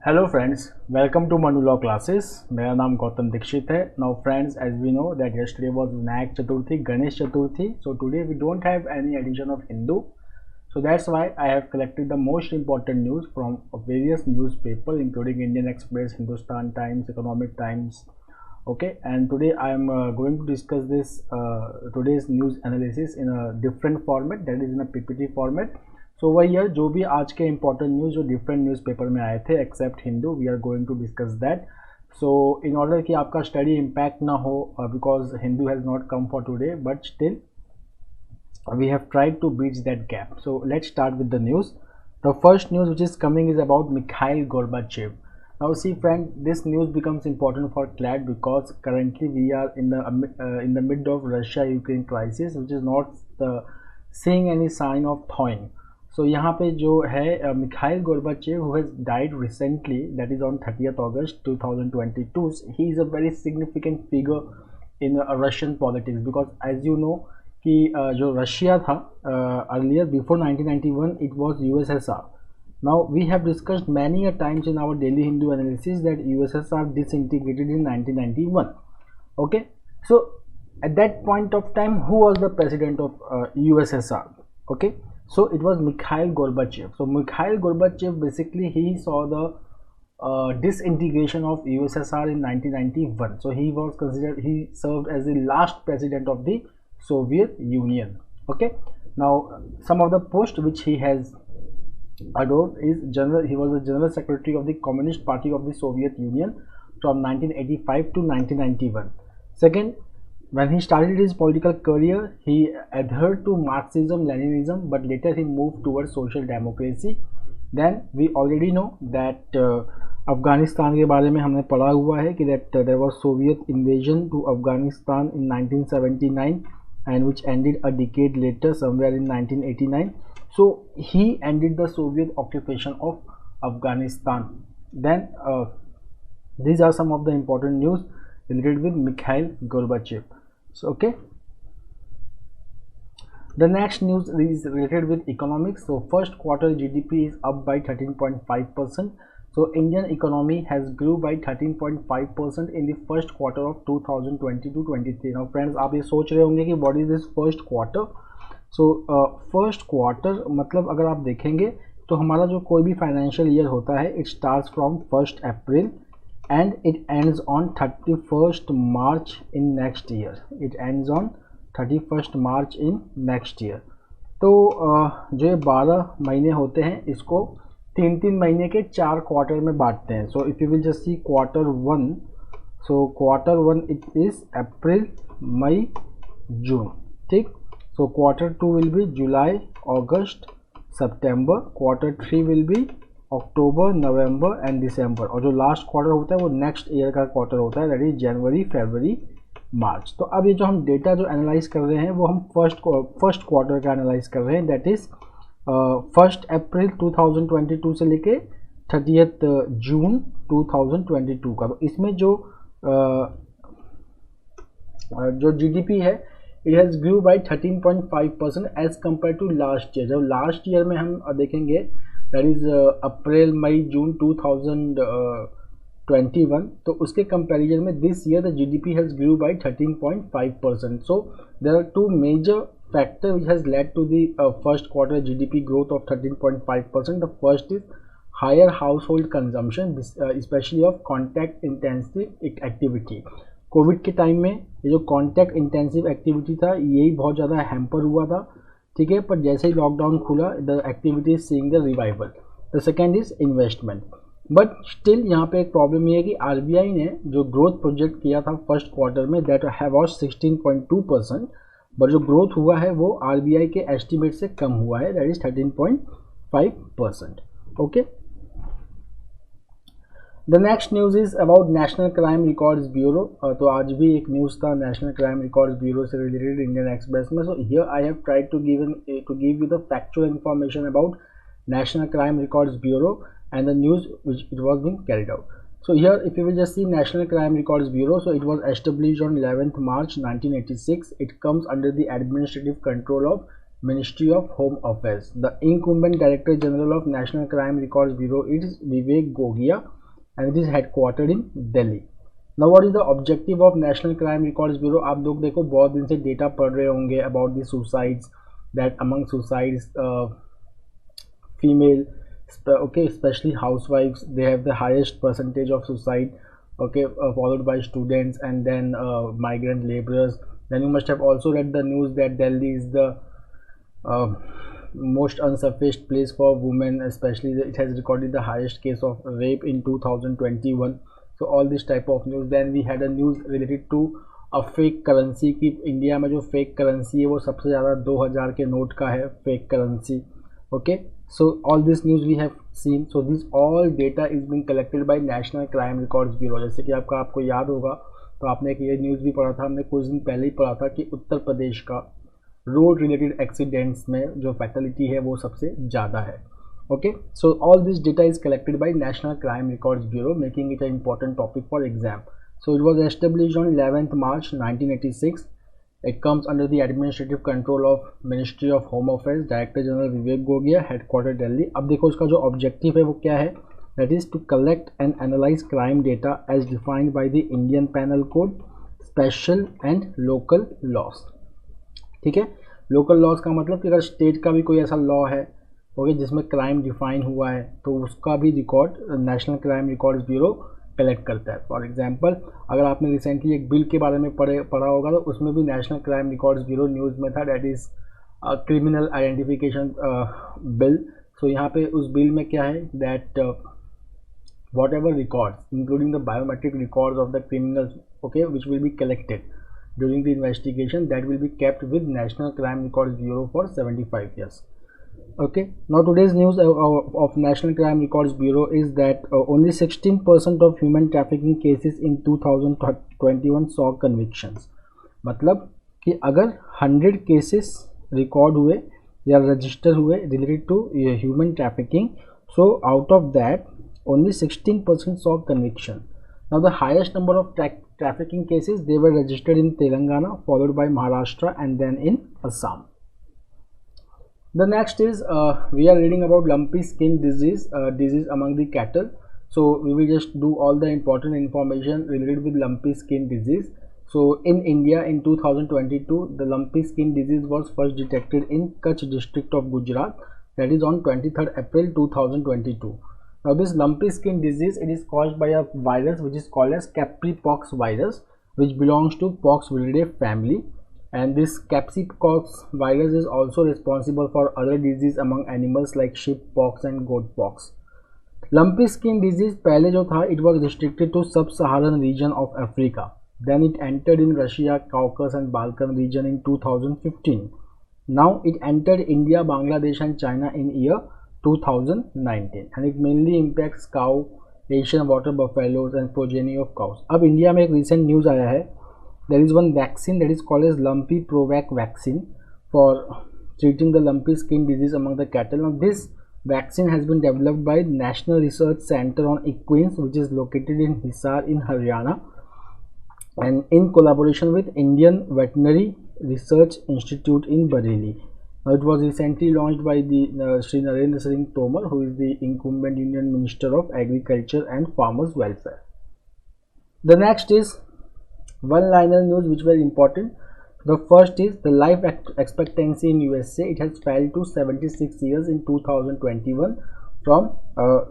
Hello friends, welcome to Manu Law Classes. मेरा नाम गौतम दीक्षित है. Now friends, as we know that yesterday was Vinayak Chaturthi, Ganesh Chaturthi. So today we don't have any addition of Hindu. So that's why I have collected the most important news from various newspapers including Indian Express, Hindustan Times, Economic Times. Okay, and today I am going to discuss this today's news analysis in a different format, that is in a PPT format. सो वही है जो भी आज के important news जो different newspaper में आए थे except Hindu, we are going to discuss that. So in order कि आपका स्टडी इम्पैक्ट ना हो, because Hindu has not come for today, but still we have tried to bridge that gap. So let's start with the news. The first news which is coming is about Mikhail Gorbachev. Now see friend, this news becomes important for CLAT because currently we are in the mid of Russia-Ukraine crisis, which is not seeing any sign of thawing. So यहाँ पे जो है Mikhail Gorbachev, who has died recently, that is on 30th August 2022. He is a very significant figure in Russian politics because as you know कि जो Russia था earlier before 1991 it was USSR. Now we have discussed many a times in our daily Hindu analysis that USSR disintegrated in 1991. Okay, so at that point of time who was the president of USSR? Okay, so it was Mikhail Gorbachev. So Mikhail Gorbachev basically he saw the disintegration of USSR in 1991. So he was considered, he served as the last president of the Soviet Union. Okay, now some of the posts which he has adored is he was the general secretary of the Communist Party of the Soviet Union from 1985 to 1991. Second, when he started his political career, he adhered to Marxism, Leninism, but later he moved towards social democracy. Then we already know that Afghanistan के बारे में हमने पढ़ा हुआ है कि that there was Soviet invasion to Afghanistan in 1979 and which ended a decade later somewhere in 1989. So he ended the Soviet occupation of Afghanistan. Then these are some of the important news related with Mikhail Gorbachev. So okay, the next news is related with economics. So first quarter GDP is up by 13.5%. So Indian economy has grew by 13.5% in the first quarter of 2022-23. Now friends, आप ये सोच रहे होंगे कि what is this first quarter? So first quarter मतलब अगर आप देखेंगे तो हमारा जो कोई भी फाइनेंशियल ईयर होता है it starts from 1st April and it ends on 31st March in next year. It ends on 31st March in next year. तो जो ये 12 महीने होते हैं इसको 3-3 महीने के 4 क्वार्टर में बांटते हैं. So if you will just see quarter 1, so quarter 1 it is April, May, June. ठीक. So quarter 2 will be July, August, September. Quarter 3 will be October, November and December. और जो लास्ट क्वार्टर होता है वो next year का quarter होता है, that is जनवरी, फरवरी, मार्च. तो अब ये जो हम डेटा जो एनालाइज कर रहे हैं वो हम फर्स्ट क्वार्टर का एनालाइज कर रहे हैं, दैट इज 1 अप्रैल 2022 से लेके 30th जून 2022 का. तो इसमें जो GDP है it has grew by 13.5% as compared to last year. जब लास्ट ईयर में हम देखेंगे that is अप्रैल, मई, जून 2021, तो उसके कंपैरिजन में this year the GDP has grew by 13.5%. So there are two major factors which has led to the first quarter GDP growth of 13.5%. The first is higher household consumption, especially of contact intensive activity. Covid के time में ये जो contact intensive activity था यही बहुत ज़्यादा hamper हुआ था. ठीक है, पर जैसे ही लॉकडाउन खुला the activity is seeing the revival. The second is investment. But still यहाँ पे एक प्रॉब्लम ये है कि आरबीआई ने जो ग्रोथ प्रोजेक्ट किया था फर्स्ट क्वार्टर में दैट हैव वॉज 16.2%, बट जो ग्रोथ हुआ है वो आरबीआई के एस्टिमेट से कम हुआ है, that is 13.5%. Okay. The next news is about national crime records bureau. तो आज भी एक न्यूज़ था नेशनल क्राइम रिकॉर्ड्स ब्यूरो से रिलेटेड इंडियन एक्सप्रेस में. So here I have tried to give you the factual information about national crime records bureau and the news which it was being carried out. So here if you will just see National Crime Records Bureau, so it was established on 11th March 1986. It comes under the administrative control of Ministry of Home Affairs. The incumbent Director General of National Crime Records Bureau is Vivek Gogia and it is headquartered in Delhi. Now what is the objective of National Crime Records Bureau? आप लोग देखो बहुत दिन से data पढ़ रहे होंगे about the suicides, that among suicides female, okay, especially housewives, they have the highest percentage of suicide, okay, followed by students and then migrant laborers. Then you must have also read the news that Delhi is the most unsafest place for women, especially it has recorded the highest case of rape in 2021. So all this type of news. Then we had a news related to a fake currency कि India में जो fake currency है वो सबसे ज़्यादा 2000 के note का है fake currency. Okay, so all this news we have seen. So this all data is being collected by National Crime Records Bureau. जैसे कि आपको याद होगा, तो आपने एक ये न्यूज़ भी पढ़ा था, हमने कुछ दिन पहले ही पढ़ा था कि उत्तर प्रदेश का रोड रिलेटेड एक्सीडेंट्स में जो फैटेलिटी है वो सबसे ज़्यादा है. Okay, so all this data is collected by national crime records bureau, making it a important topic for exam. So it was established on 11th March 1986. It comes under the administrative control of Ministry of Home Affairs, Director General Vivek Gogia, headquartered Delhi. अब देखो उसका जो objective है वो क्या है, that is to collect and analyze crime data as defined by the Indian Penal Code, special and local laws. ठीक है, लोकल लॉज का मतलब कि अगर स्टेट का भी कोई ऐसा लॉ है ओके जिसमें क्राइम डिफाइन हुआ है तो उसका भी record national crime records bureau collect करता है. फॉर एग्जांपल अगर आपने रिसेंटली एक बिल के बारे में पढ़ा होगा तो उसमें भी National crime records Bureau news में था, that is Criminal Identification Bill. सो यहाँ पे उस बिल में क्या है that whatever records including the biometric records of the criminals, okay, which will be collected during the investigation, that will be kept with National Crime Records Bureau for 75 years. Okay, now today's news of National Crime Records Bureau is that only 16% of human trafficking cases in 2021 saw convictions. मतलब कि अगर 100 cases record हुए या register हुए related to human trafficking, so out of that only 16% saw conviction. Now the highest number of trafficking cases, they were registered in Telangana, followed by Maharashtra and then in Assam. The next is we are reading about Lumpy Skin Disease, disease among the cattle. So we will just do all the important information related with Lumpy Skin Disease. So in India in 2022, the Lumpy Skin Disease was first detected in Kutch district of Gujarat, that is on 23rd April 2022. Now this lumpy skin disease, it is caused by a virus which is called as Capripox virus, which belongs to Poxviridae family, and this Capripox virus is also responsible for other disease among animals like sheep pox and goat pox. Lumpy skin disease पहले जो था it was restricted to sub-Saharan region of Africa. Then it entered in Russia, Caucasus and Balkan region in 2015. Now it entered India, Bangladesh and China in year 2019 and it mainly impacts cow, Asian water buffaloes and progeny of cows. अब India में एक recent news आया है, there is one vaccine that is called as Lumpy Provac vaccine for treating the lumpy skin disease among the cattle. Now this vaccine has been developed by National Research Center on Equines, which is located in Hisar in Haryana, and in collaboration with Indian Veterinary Research Institute in Bareilly. Now it was recently launched by the Shri Narendra Singh Tomar, who is the incumbent Indian Minister of Agriculture and Farmers Welfare. The next is one-liner news which were important. The first is the life expectancy in USA. It has fell to 76 years in 2021 from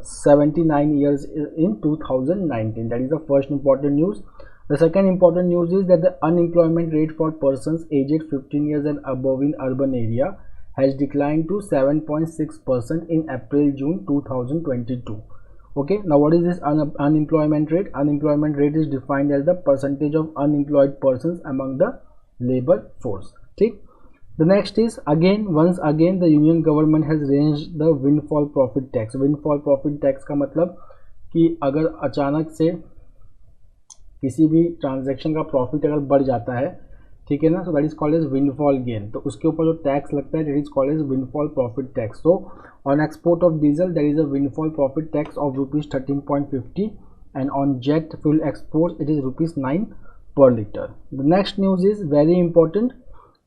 79 years in 2019. That is the first important news. The second important news is that the unemployment rate for persons aged 15 years and above in urban area has declined to 7.6% in April-June 2022. Okay, now what is this unemployment rate? Unemployment rate is defined as the percentage of unemployed persons among the labor force. Okay. The next is once again the union government has raised the windfall profit tax. Windfall profit tax का मतलब कि अगर अचानक से किसी भी transaction का profit अगर बढ़ जाता है, ठीक है ना, so that is called as windfall gain, तो उसके ऊपर जो टैक्स लगता है that is called as windfall profit tax. So on export of diesel there is a windfall profit tax of ₹13.50 and on jet fuel export it is ₹9 per liter. The next news is very important.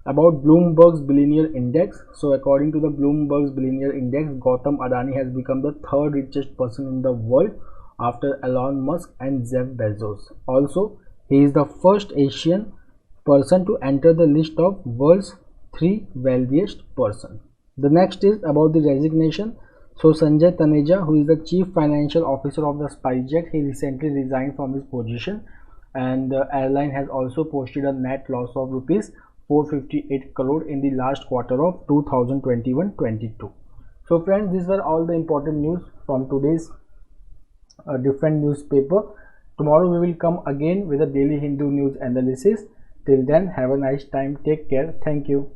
About Bloomberg's Billionaire Index. So according to the Bloomberg's Billionaire Index, Gautam Adani has become the third richest person in the world after Elon Musk and Jeff Bezos. Also, he is the first Asian person to enter the list of world's 3 wealthiest person. The next is about the resignation. So Sanjay Taneja, who is the Chief Financial Officer of the SpiceJet, he recently resigned from his position, and the airline has also posted a net loss of rupees 458 crore in the last quarter of 2021-22. So friends, these were all the important news from today's different newspaper. Tomorrow we will come again with a daily Hindu news analysis. Till then, have a nice time. Take care. Thank you.